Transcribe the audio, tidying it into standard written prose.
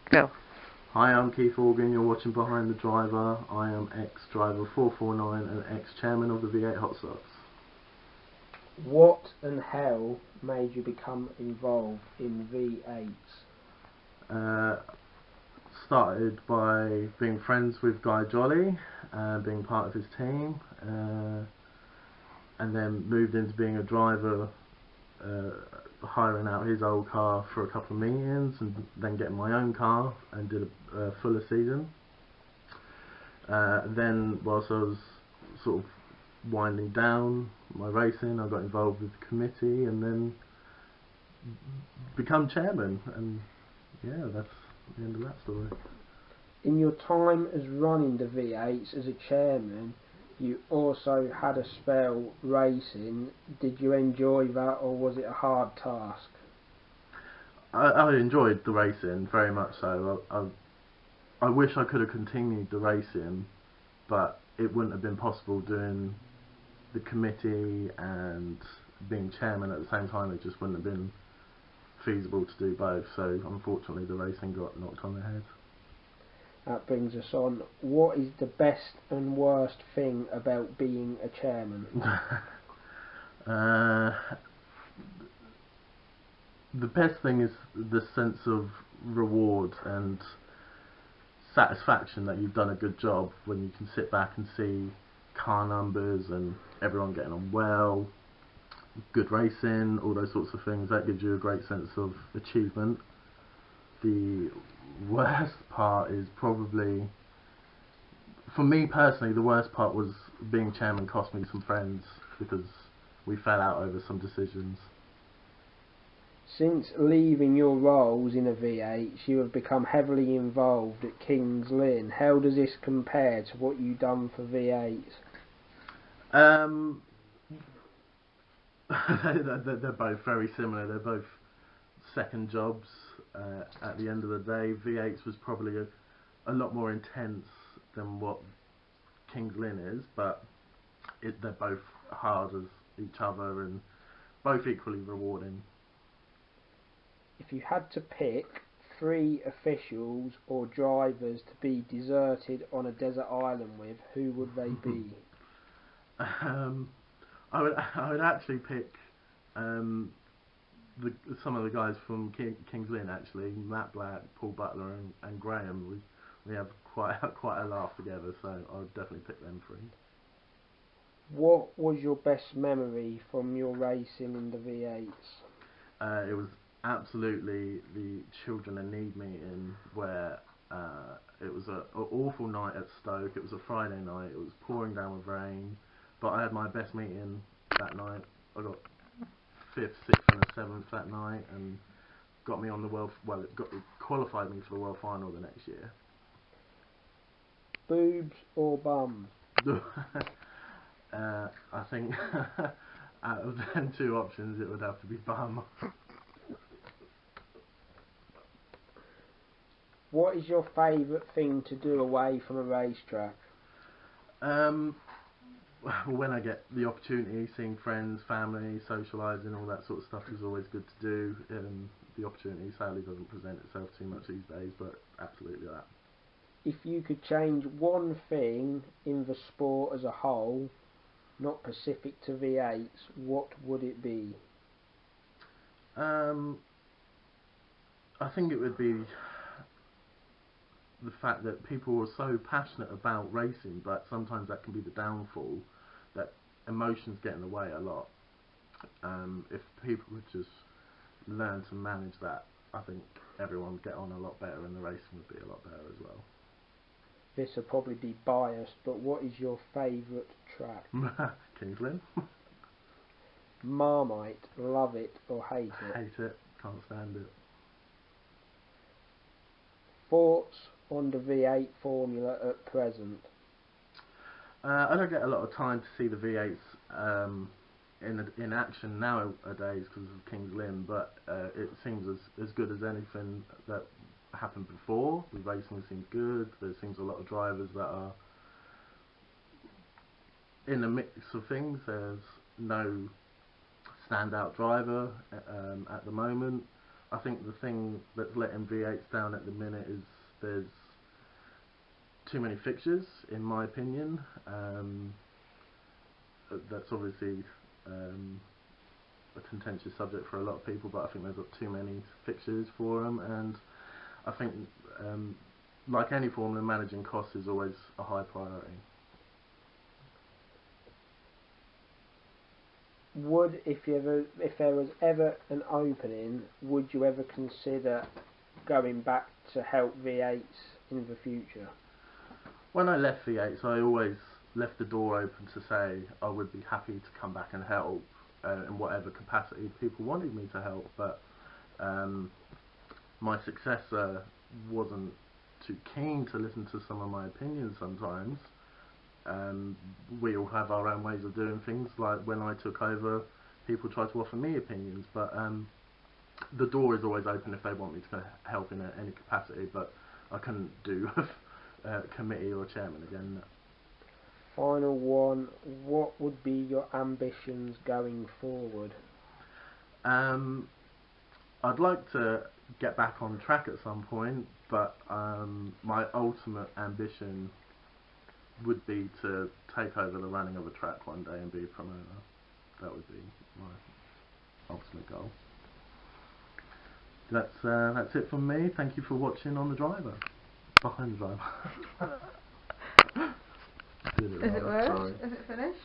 Go. Hi, I'm Keith Organ, you're watching Behind the Driver. I am ex-driver 449 and ex-chairman of the V8 Hotstox. What and how made you become involved in V8s? Started by being friends with Guy Jolly, being part of his team, and then moved into being a driver, hiring out his old car for a couple of meetings, and then getting my own car and did a fuller season. Then whilst I was sort of winding down my racing, I got involved with the committee and then become chairman, and yeah, that's the end of that story. In your time as running the V8s as a chairman, you also had a spell racing. Did you enjoy that, or was it a hard task? I enjoyed the racing very much so. I wish I could have continued the racing, but it wouldn't have been possible doing the committee and being chairman at the same time. It just wouldn't have been feasible to do both, so unfortunately the racing got knocked on the head. That brings us on. What is the best and worst thing about being a chairman? The best thing is the sense of reward and satisfaction that you've done a good job when you can sit back and see car numbers and everyone getting on well, good racing, all those sorts of things. That gives you a great sense of achievement. The worst part is probably, for me personally, the worst part was being chairman cost me some friends because we fell out over some decisions. Since leaving your roles in a V8, you have become heavily involved at Kings Lynn. How does this compare to what you've done for V8s? They're both very similar. They're both second jobs. At the end of the day, V8s was probably a lot more intense than what Kings Lynn is, but they're both hard as each other and both equally rewarding. If you had to pick 3 officials or drivers to be deserted on a desert island with, who would they be? I would actually pick some of the guys from Kings Lynn, actually, Matt Black, Paul Butler and Graham. We have quite a laugh together, so I would definitely pick them 3. What was your best memory from your racing in the V8s? It was absolutely the Children in Need meeting where it was an awful night at Stoke. It was a Friday night. It was pouring down with rain, but I had my best meeting that night. I got 5th, 6th and a 7th that night, and got me on the it qualified me for the world final the next year. Boobs or bums? I think out of them 2 options, it would have to be bum. What is your favourite thing to do away from a racetrack? When I get the opportunity, seeing friends, family, socialising, all that sort of stuff is always good to do. The opportunity sadly doesn't present itself too much these days, but absolutely that. If you could change one thing in the sport as a whole, not specific to V8s, what would it be? I think it would be the fact that people are so passionate about racing, but sometimes that can be the downfall, that emotions get in the way a lot. If people would just learn to manage that, I think everyone would get on a lot better and the racing would be a lot better as well. This will probably be biased, but what is your favourite track? Kings Lynn. Marmite, love it or hate it? Hate it, can't stand it. Thoughts on the V8 formula at present? I don't get a lot of time to see the V8s in action nowadays because of Kings Lynn, but it seems as good as anything that happened before. The racing seems good. There seems a lot of drivers that are in a mix of things. There's no standout driver at the moment, I think the thing that's letting V8s down at the minute is there's too many fixtures, in my opinion. That's obviously a contentious subject for a lot of people, but I think they've got too many fixtures for them, and I think, like any formula, managing costs is always a high priority. If there was ever an opening, would you ever consider going back to help V8s in the future? When I left V8s, I always left the door open to say I would be happy to come back and help in whatever capacity people wanted me to help, but my successor wasn't too keen to listen to some of my opinions sometimes. We all have our own ways of doing things. Like when I took over, people tried to offer me opinions, but the door is always open if they want me to help in any capacity, but I couldn't do committee or chairman again. No. Final one, what would be your ambitions going forward? I'd like to get back on track at some point, but my ultimate ambition would be to take over the running of a track one day and be a promoter. That would be my ultimate goal. That's it from me. Thank you for watching On the Driver. Behind the Driver. Is it worked? Is it finished?